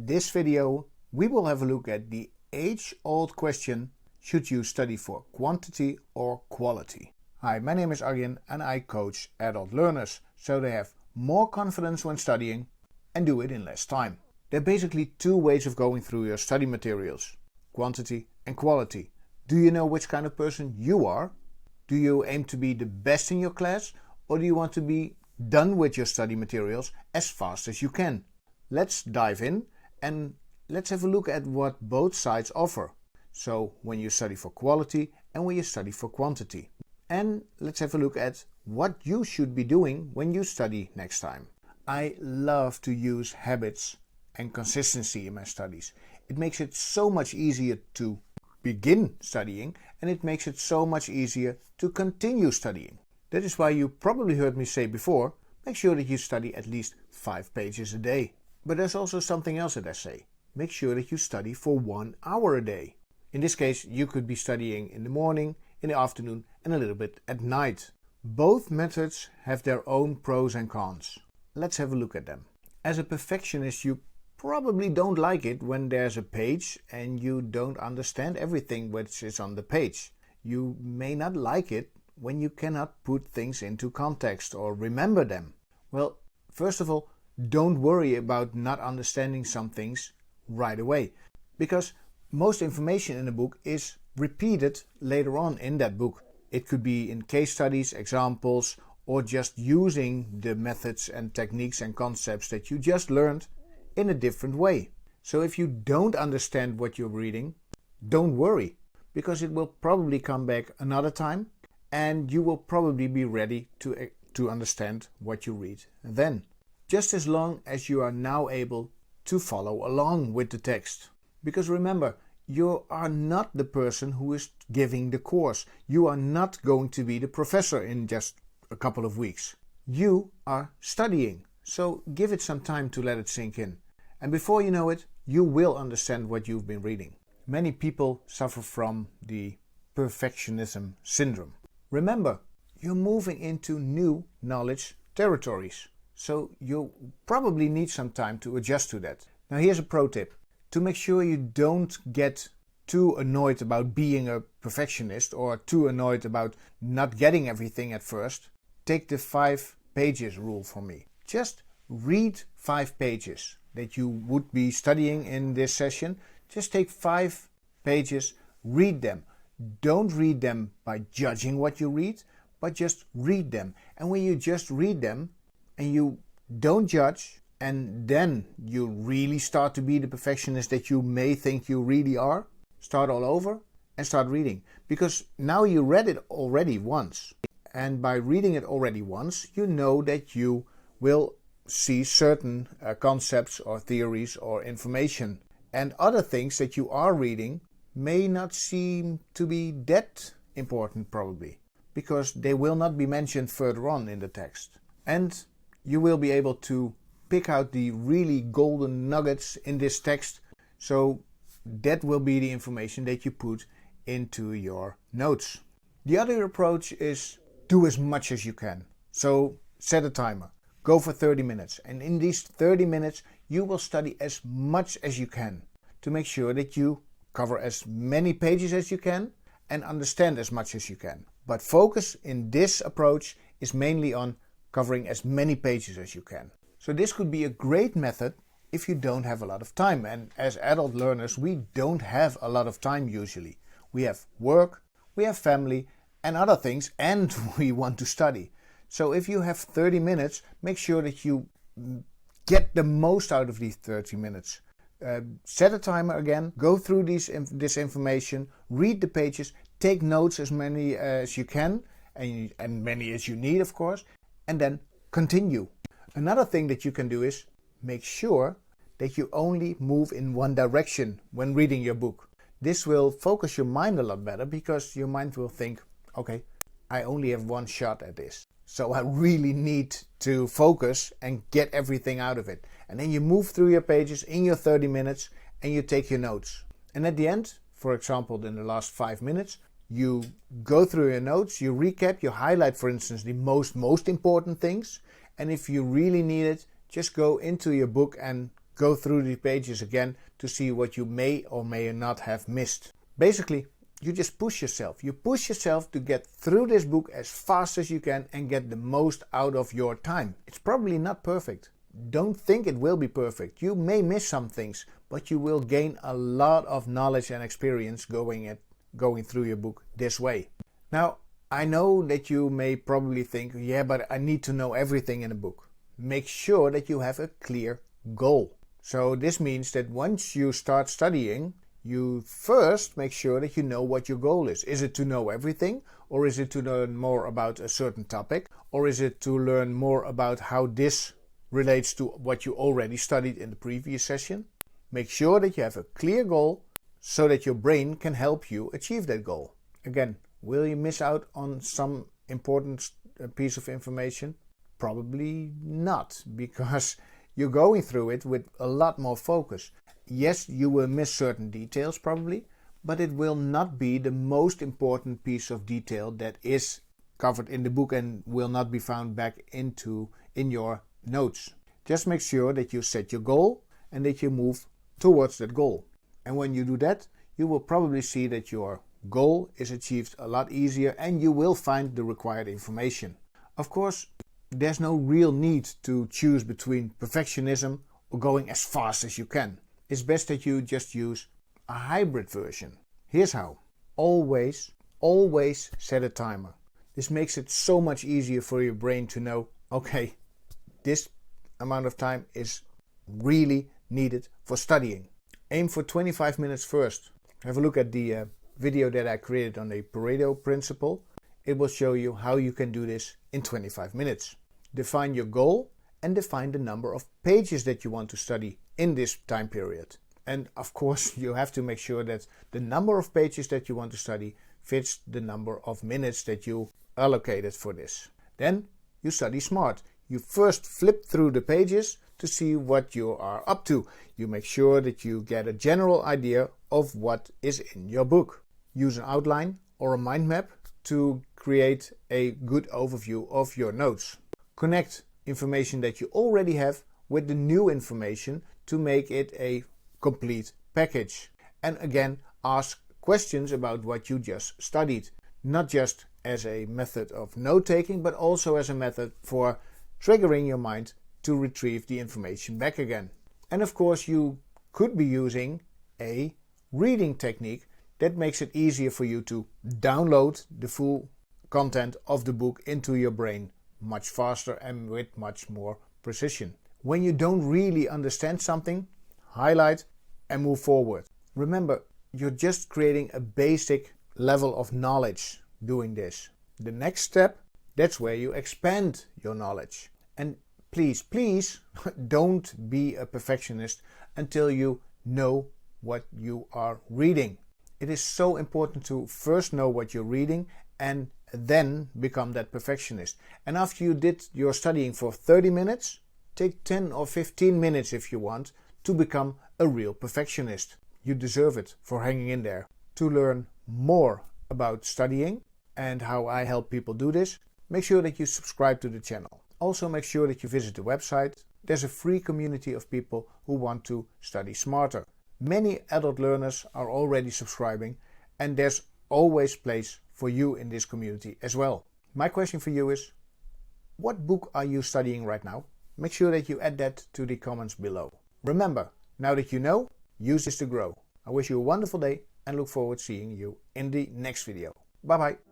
this video, we will have a look at the age-old question, should you study for quantity or quality? Hi, my name is Arjen and I coach adult learners so they have more confidence when studying and do it in less time. There are basically two ways of going through your study materials, quantity and quality. Do you know which kind of person you are? Do you aim to be the best in your class, or do you want to be done with your study materials as fast as you can? Let's dive in and let's have a look at what both sides offer. So when you study for quality and when you study for quantity. And let's have a look at what you should be doing when you study next time. I love to use habits and consistency in my studies. It makes it so much easier to begin studying, and it makes it so much easier to continue studying. That is why you probably heard me say before, make sure that you study at least 5 pages a day. But there's also something else that I say. Make sure that you study for 1 hour a day. In this case, you could be studying in the morning, in the afternoon and a little bit at night. Both methods have their own pros and cons. Let's have a look at them. As a perfectionist, you probably don't like it when there's a page and you don't understand everything which is on the page. You may not like it when you cannot put things into context or remember them. Well, first of all, don't worry about not understanding some things right away, because most information in a book is repeated later on in that book. It could be in case studies, examples, or just using the methods and techniques and concepts that you just learned in a different way. So if you don't understand what you're reading, don't worry, because it will probably come back another time and you will probably be ready to understand what you read then. Just as long as you are now able to follow along with the text. Because remember, you are not the person who is giving the course. You are not going to be the professor in just a couple of weeks. You are studying, so give it some time to let it sink in. And before you know it, you will understand what you've been reading. Many people suffer from the perfectionism syndrome. Remember, you're moving into new knowledge territories, so you'll probably need some time to adjust to that. Now here's a pro tip. To make sure you don't get too annoyed about being a perfectionist or too annoyed about not getting everything at first, take the 5 pages rule from me. Just read 5 pages that you would be studying in this session. Just take 5 pages, read them. Don't read them by judging what you read, but just read them. And when you just read them and you don't judge, and then you really start to be the perfectionist that you may think you really are, start all over and start reading. Because now you read it already once. And by reading it already once, you know that you will see certain concepts or theories or information. And other things that you are reading may not seem to be that important probably, because they will not be mentioned further on in the text. And you will be able to pick out the really golden nuggets in this text, so that will be the information that you put into your notes. The other approach is do as much as you can. So set a timer, go for 30 minutes, and in these 30 minutes you will study as much as you can to make sure that you cover as many pages as you can and understand as much as you can. But focus in this approach is mainly on covering as many pages as you can. So this could be a great method if you don't have a lot of time. And as adult learners, we don't have a lot of time usually. We have work, we have family and other things, and we want to study. So if you have 30 minutes, make sure that you get the most out of these 30 minutes. Set a timer again, go through this information, read the pages, take notes as many as you can, and many as you need of course, and then continue. Another thing that you can do is make sure that you only move in one direction when reading your book. This will focus your mind a lot better, because your mind will think, okay, I only have one shot at this, so I really need to focus and get everything out of it. And then you move through your pages in your 30 minutes and you take your notes. And at the end, for example, in the last 5 minutes, you go through your notes, you recap, you highlight, for instance, the most important things. And if you really need it, just go into your book and go through the pages again to see what you may or may not have missed. Basically, you just push yourself. You push yourself to get through this book as fast as you can and get the most out of your time. It's probably not perfect. Don't think it will be perfect. You may miss some things, but you will gain a lot of knowledge and experience going through your book this way. Now, I know that you may probably think, yeah, but I need to know everything in a book. Make sure that you have a clear goal. So this means that once you start studying, you first make sure that you know what your goal is. Is it to know everything? Or is it to learn more about a certain topic? Or is it to learn more about how this relates to what you already studied in the previous session? Make sure that you have a clear goal so that your brain can help you achieve that goal. Again, will you miss out on some important piece of information? Probably not, because you're going through it with a lot more focus. Yes, you will miss certain details probably, but it will not be the most important piece of detail that is covered in the book and will not be found back in your notes. Just make sure that you set your goal and that you move towards that goal. And when you do that, you will probably see that your goal is achieved a lot easier and you will find the required information. Of course, there's no real need to choose between perfectionism or going as fast as you can. It's best that you just use a hybrid version. Here's how. Always set a timer. This makes it so much easier for your brain to know, okay, this amount of time is really needed for studying. Aim for 25 minutes first. Have a look at the video that I created on the Pareto principle. It will show you how you can do this in 25 minutes. Define your goal and define the number of pages that you want to study in this time period. And of course, you have to make sure that the number of pages that you want to study fits the number of minutes that you allocated for this. Then you study smart. You first flip through the pages to see what you are up to. You make sure that you get a general idea of what is in your book. Use an outline or a mind map to create a good overview of your notes. Connect information that you already have with the new information to make it a complete package. And again, ask questions about what you just studied, not just as a method of note-taking, but also as a method for triggering your mind to retrieve the information back again. And of course, you could be using a reading technique that makes it easier for you to download the full content of the book into your brain much faster and with much more precision. When you don't really understand something, highlight and move forward. Remember, you're just creating a basic level of knowledge doing this. The next step, that's where you expand your knowledge. And please don't be a perfectionist until you know what you are reading. It is so important to first know what you're reading and then become that perfectionist. And after you did your studying for 30 minutes, take 10 or 15 minutes if you want to become a real perfectionist. You deserve it for hanging in there. To learn more about studying and how I help people do this, make sure that you subscribe to the channel. Also make sure that you visit the website. There's a free community of people who want to study smarter. Many adult learners are already subscribing and there's always place for you in this community as well. My question for you is, what book are you studying right now? Make sure that you add that to the comments below. Remember, now that you know, use this to grow. I wish you a wonderful day and look forward to seeing you in the next video. Bye bye.